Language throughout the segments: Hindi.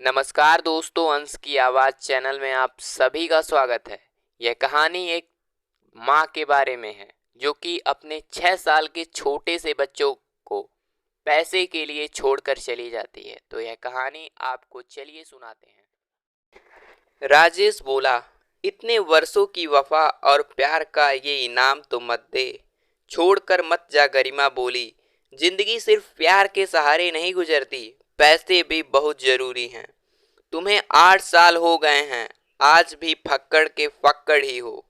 नमस्कार दोस्तों, अंश की आवाज़ चैनल में आप सभी का स्वागत है। यह कहानी एक माँ के बारे में है जो कि अपने 6 साल के छोटे से बच्चों को पैसे के लिए छोड़कर चली जाती है। तो यह कहानी आपको चलिए सुनाते हैं। राजेश बोला, इतने वर्षों की वफा और प्यार का ये इनाम तो मत दे, छोड़कर मत जा। गरिमा बोली, जिंदगी सिर्फ प्यार के सहारे नहीं गुजरती, पैसे भी बहुत जरूरी हैं। तुम्हें 8 साल हो गए हैं, आज भी फक्कड़ के फक्कड़ ही हो।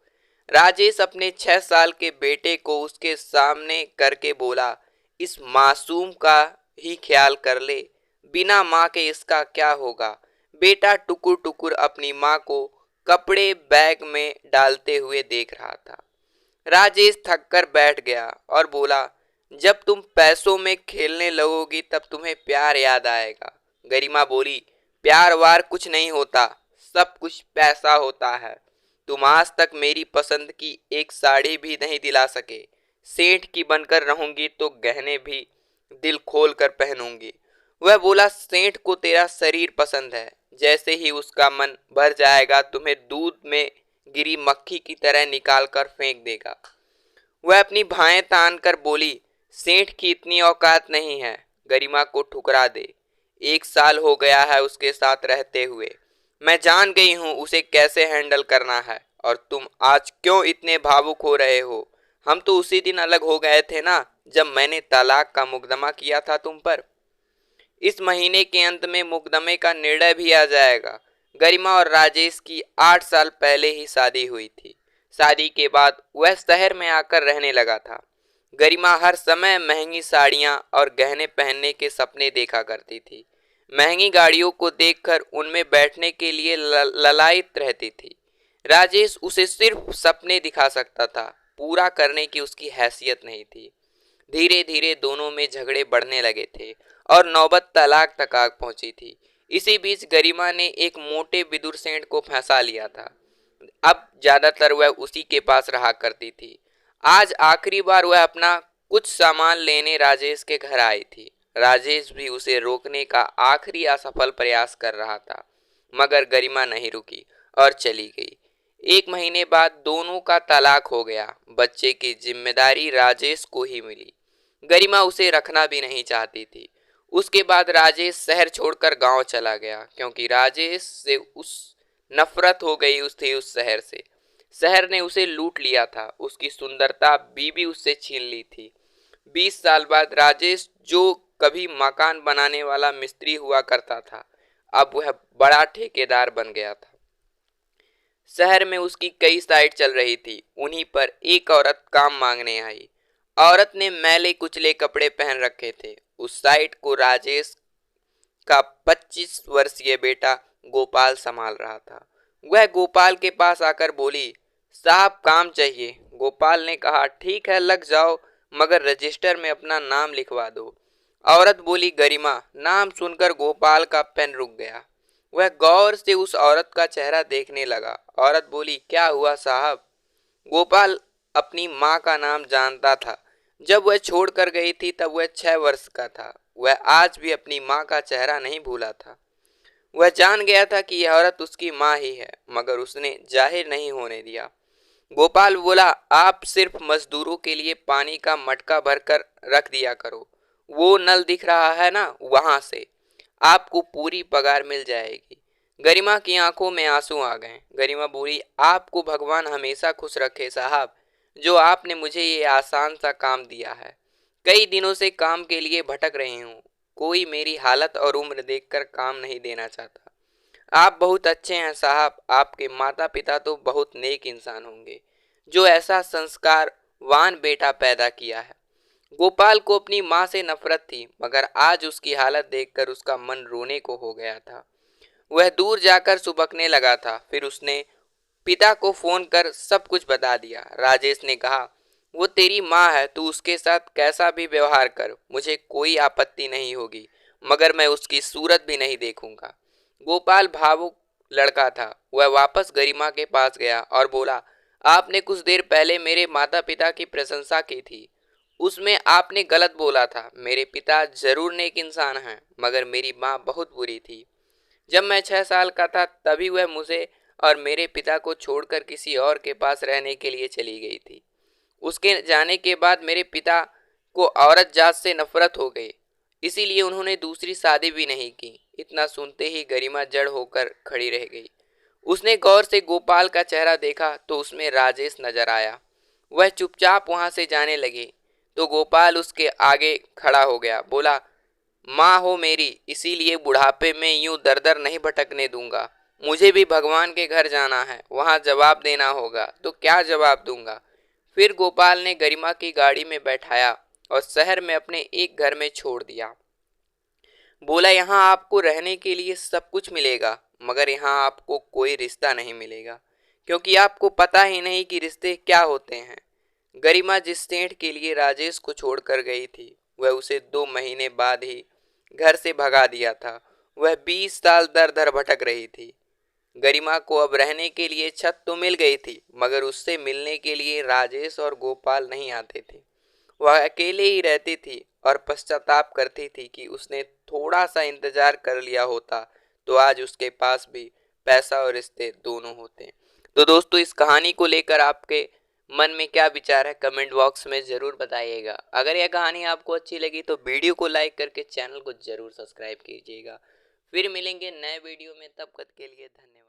राजेश अपने 6 साल के बेटे को उसके सामने करके बोला, इस मासूम का ही ख्याल कर ले, बिना माँ के इसका क्या होगा। बेटा टुकुर टुकुर अपनी माँ को कपड़े बैग में डालते हुए देख रहा था। राजेश थक कर बैठ गया और बोला, जब तुम पैसों में खेलने लगोगी तब तुम्हें प्यार याद आएगा। गरिमा बोली, प्यार वार कुछ नहीं होता, सब कुछ पैसा होता है। तुम आज तक मेरी पसंद की एक साड़ी भी नहीं दिला सके। सेठ की बनकर रहूंगी तो गहने भी दिल खोल कर पहनूंगी। वह बोला, सेठ को तेरा शरीर पसंद है, जैसे ही उसका मन भर जाएगा तुम्हें दूध में गिरी मक्खी की तरह निकाल कर फेंक देगा। वह अपनी भाएं तान कर बोली, सेठ की इतनी औकात नहीं है, गरिमा को ठुकरा दे। 1 साल हो गया है उसके साथ रहते हुए, मैं जान गई हूँ उसे कैसे हैंडल करना है। और तुम आज क्यों इतने भावुक हो रहे हो? हम तो उसी दिन अलग हो गए थे ना, जब मैंने तलाक का मुकदमा किया था तुम पर। इस महीने के अंत में मुकदमे का निर्णय भी आ जाएगा। गरिमा और राजेश की 8 साल पहले ही शादी हुई थी। शादी के बाद वह शहर में आकर रहने लगा था। गरिमा हर समय महंगी साड़ियां और गहने पहनने के सपने देखा करती थी। महंगी गाड़ियों को देखकर उनमें बैठने के लिए ललायित रहती थी। राजेश उसे सिर्फ सपने दिखा सकता था, पूरा करने की उसकी हैसियत नहीं थी। धीरे धीरे दोनों में झगड़े बढ़ने लगे थे और नौबत तलाक तक आ पहुंची थी। इसी बीच गरिमा ने एक मोटे विदुर सेठ को फंसा लिया था। अब ज्यादातर वह उसी के पास रहा करती थी। आज आखिरी बार वह अपना कुछ सामान लेने राजेश के घर आई थी। राजेश भी उसे रोकने का आखिरी असफल प्रयास कर रहा था, मगर गरिमा नहीं रुकी और चली गई। 1 महीने बाद दोनों का तलाक हो गया। बच्चे की जिम्मेदारी राजेश को ही मिली। गरिमा उसे रखना भी नहीं चाहती थी। उसके बाद राजेश शहर छोड़कर गांव चला गया, क्योंकि राजेश से उस नफरत हो गई उस शहर से। शहर ने उसे लूट लिया था, उसकी सुंदरता बीबी उससे छीन ली थी। 20 साल बाद राजेश, जो कभी मकान बनाने वाला मिस्त्री हुआ करता था, अब वह बड़ा ठेकेदार बन गया था। शहर में उसकी कई साइट चल रही थी, उन्हीं पर एक औरत काम मांगने आई। औरत ने मैले कुचले कपड़े पहन रखे थे। उस साइट को राजेश का 25 वर्षीय बेटा गोपाल संभाल रहा था। वह गोपाल के पास आकर बोली, साहब काम चाहिए। गोपाल ने कहा, ठीक है लग जाओ, मगर रजिस्टर में अपना नाम लिखवा दो। औरत बोली, गरिमा। नाम सुनकर गोपाल का पेन रुक गया। वह गौर से उस औरत का चेहरा देखने लगा। औरत बोली, क्या हुआ साहब? गोपाल अपनी माँ का नाम जानता था। जब वह छोड़कर गई थी तब वह 6 वर्ष का था। वह आज भी अपनी माँ का चेहरा नहीं भूला था। वह जान गया था कि यह औरत उसकी माँ ही है, मगर उसने जाहिर नहीं होने दिया। गोपाल बोला, आप सिर्फ मजदूरों के लिए पानी का मटका भरकर रख दिया करो। वो नल दिख रहा है ना, वहां से आपको पूरी पगार मिल जाएगी। गरिमा की आंखों में आंसू आ गए। गरिमा बोली, आपको भगवान हमेशा खुश रखे साहब, जो आपने मुझे ये आसान सा काम दिया है। कई दिनों से काम के लिए भटक रही हूँ। कोई मेरी हालत और उम्र देखकर काम नहीं देना चाहता। आप बहुत अच्छे हैं साहब, आपके माता पिता तो बहुत नेक इंसान होंगे, जो ऐसा संस्कारवान बेटा पैदा किया है। गोपाल को अपनी माँ से नफरत थी, मगर आज उसकी हालत देखकर उसका मन रोने को हो गया था। वह दूर जाकर सुबकने लगा था। फिर उसने पिता को फोन कर सब कुछ बता दिया। राजेश ने कहा, वो तेरी माँ है, तू उसके साथ कैसा भी व्यवहार कर, मुझे कोई आपत्ति नहीं होगी, मगर मैं उसकी सूरत भी नहीं देखूंगा। गोपाल भावुक लड़का था। वह वापस गरिमा के पास गया और बोला, आपने कुछ देर पहले मेरे माता पिता की प्रशंसा की थी, उसमें आपने गलत बोला था। मेरे पिता जरूर नेक इंसान हैं, मगर मेरी माँ बहुत बुरी थी। जब मैं 6 साल का था तभी वह मुझे और मेरे पिता को छोड़कर किसी और के पास रहने के लिए चली गई थी। उसके जाने के बाद मेरे पिता को औरत जात से नफरत हो गई, इसीलिए उन्होंने दूसरी शादी भी नहीं की। इतना सुनते ही गरिमा जड़ होकर खड़ी रह गई। उसने गौर से गोपाल का चेहरा देखा तो उसमें राजेश नजर आया। वह चुपचाप वहां से जाने लगी तो गोपाल उसके आगे खड़ा हो गया। बोला, माँ हो मेरी, इसीलिए बुढ़ापे में यूं दर दर नहीं भटकने दूंगा। मुझे भी भगवान के घर जाना है, वहां जवाब देना होगा। तो क्या जवाब दूंगा? फिर गोपाल ने गरिमा की गाड़ी में बैठाया और शहर में अपने एक घर में छोड़ दिया। बोला, यहाँ आपको रहने के लिए सब कुछ मिलेगा, मगर यहाँ आपको कोई रिश्ता नहीं मिलेगा, क्योंकि आपको पता ही नहीं कि रिश्ते क्या होते हैं। गरिमा जिस सेठ के लिए राजेश को छोड़कर गई थी, वह उसे 2 महीने बाद ही घर से भगा दिया था। वह 20 साल दर दर भटक रही थी। गरिमा को अब रहने के लिए छत तो मिल गई थी, मगर उससे मिलने के लिए राजेश और गोपाल नहीं आते थे। वह अकेले ही रहती थी और पश्चाताप करती थी कि उसने थोड़ा सा इंतजार कर लिया होता तो आज उसके पास भी पैसा और रिश्ते दोनों होते। तो दोस्तों, इस कहानी को लेकर आपके मन में क्या विचार है, कमेंट बॉक्स में ज़रूर बताइएगा। अगर यह कहानी आपको अच्छी लगी तो वीडियो को लाइक करके चैनल को ज़रूर सब्सक्राइब कीजिएगा। फिर मिलेंगे नए वीडियो में, तब तक के लिए धन्यवाद।